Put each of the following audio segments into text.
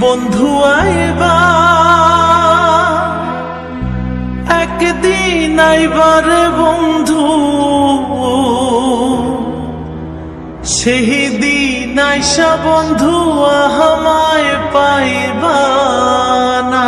বন্ধু আইবা একদিন আইবার বন্ধু, সেই দিন আইসা বন্ধু আমায় পাইবা না।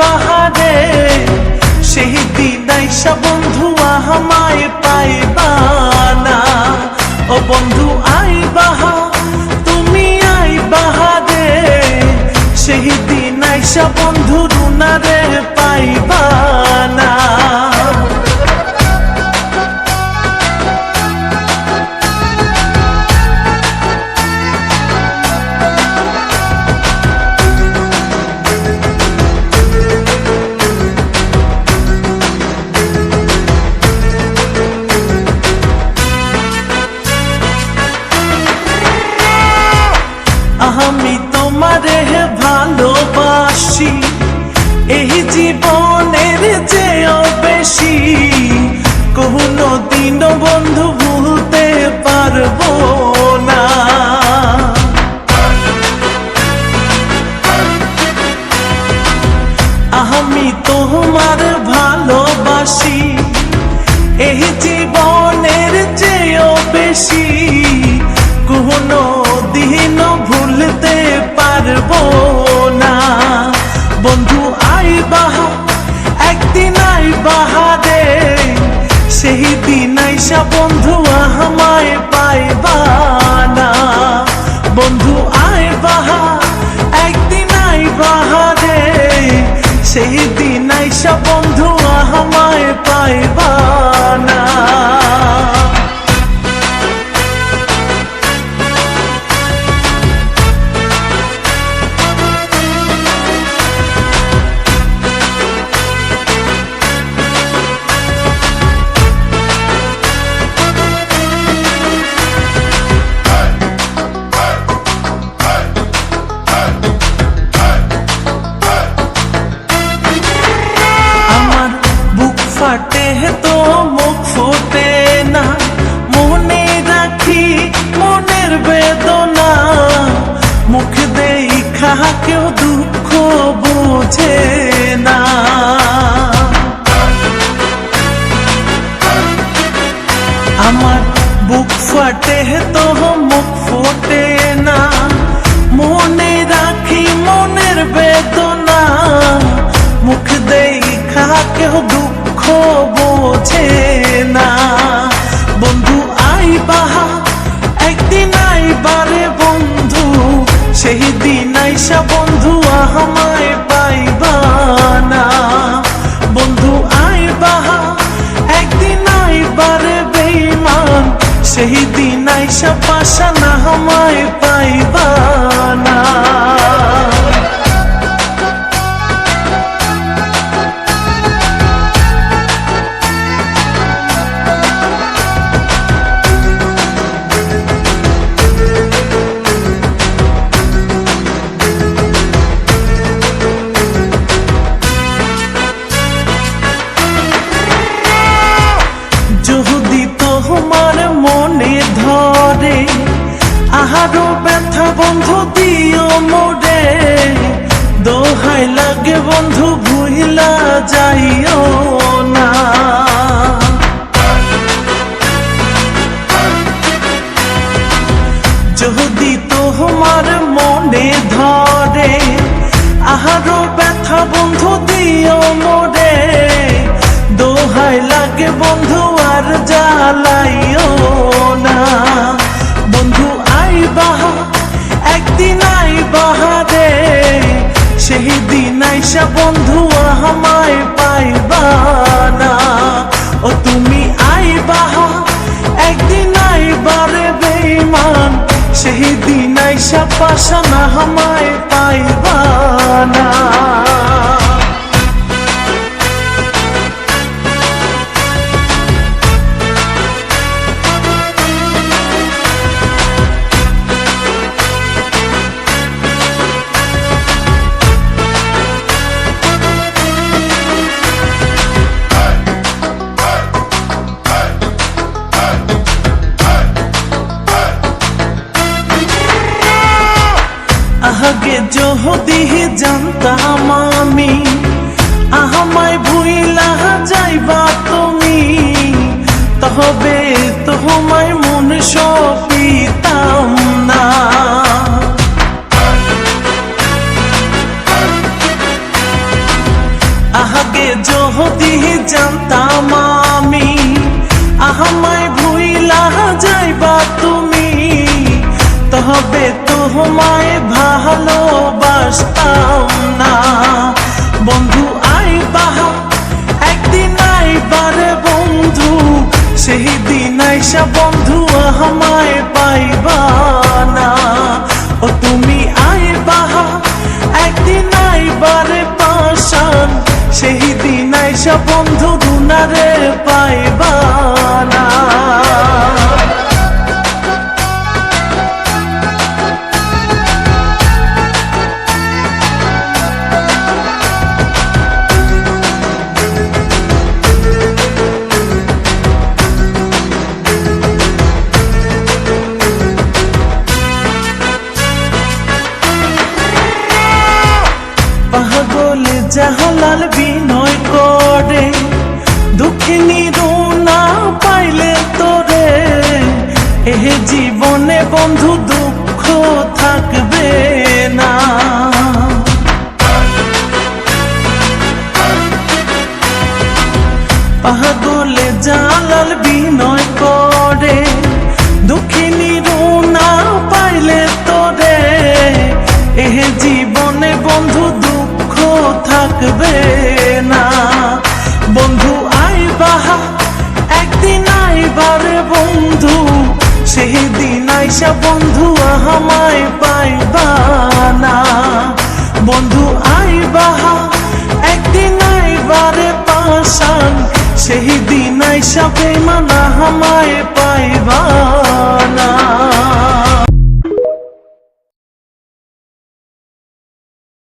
বাহারে সেই দিন আইসা বন্ধু আমায় পাইবা না। ও বন্ধু আইবা তুমি আইবা রে, সেই দিন আইসা বন্ধু রুনারে পাইবা না। আমি তোমারে ভালোবাসি এই জীবনের চেয়েও বেশি, কোনো দিনও বন্ধু ভুলতে পারবো না। আমি তোমার ভালোবাসি এই জীবনের চেয়েও বেশি, কোনো দিনও ভুলতে পারবো না। বন্ধু আইবা একদিন আইবা রে, সেই দিন আইসা বন্ধু আমায় পাইবা না। বন্ধু আইবা একদিন আইবা রে, সেই দিন আইসা বন্ধু আমায় পাইবা না। ফাটে তো মুখ ফোটে না, মনে রাখি মনের বেদনা, মুখ দেখা কেউ দুঃখ বোঝে না। আমার বুক ফাটে তো মুখ ফোটে না, মনে রাখি মনের বেদনা, মুখ দেখা কেউ দুঃখ বোঝে না। বন্ধু আইবা একদিন আইবা রে বন্ধু, সেই দিন আইসা বন্ধু আমায় পাইবা না। বন্ধু আইবা একদিন আইবা রে বেঈমান, সেই দিন আইসা পাশা না আমায় পাইবা না। যদি তোমার মনে ধরে আহারো ব্যথা বন্ধু দিও মোরে, দোহাই লাগে বন্ধু ভুইলা যাইও না। যদি তোমার মনে ধরে আহারো ব্যথা বন্ধু দিও মোরে, দোহাই লাগে বন্ধু আর জ্বালাইও না। বন্ধু আইবা একদিন আইবা রে, সেই দিন আইসা বন্ধু আমায় পাইবা না। ও তুমি আইবা একদিন আইবা রে বেঈমান, সেই দিন আইসা পাশা না আমায় পাইবা যদি জানতাম আমি আমায় ভুইলা যাইবা তুমি, তবে তোমায় মন সপিতাম না। আগে যদি জানতাম আমি আমায় ভুইলা যাইবা তুমি, তবে তোমায় ভালোবাসতাম না। বন্ধু আইবা একদিন আইবারে বন্ধু, সেই দিন আইসা বন্ধু আমায় পাইবা না। ও তুমি আইবা একদিন আইবারে পাশান, সেই দিন আইসা বন্ধু দুনারে পাইবা না। পাগল জাহালাল বিনয় করে, দুঃখিনী রুনা পাইলে তোরে, এ জীবনে বন্ধু দুঃখ থাকবে না। পাগল জালাল বিনয় করে, দুঃখিনী রুনা পাইলে তোরে, এ জীবনে বন্ধু দুঃখ থাকবে না। বন্ধু আইবা একদিন আইবারে বন্ধু, সেই দিন আইসা বন্ধু আমায় পাইবা না। বন্ধু আইবা একদিন আইবারে পাশান, সেই দিন আইসা বেমান আমায় পাইবা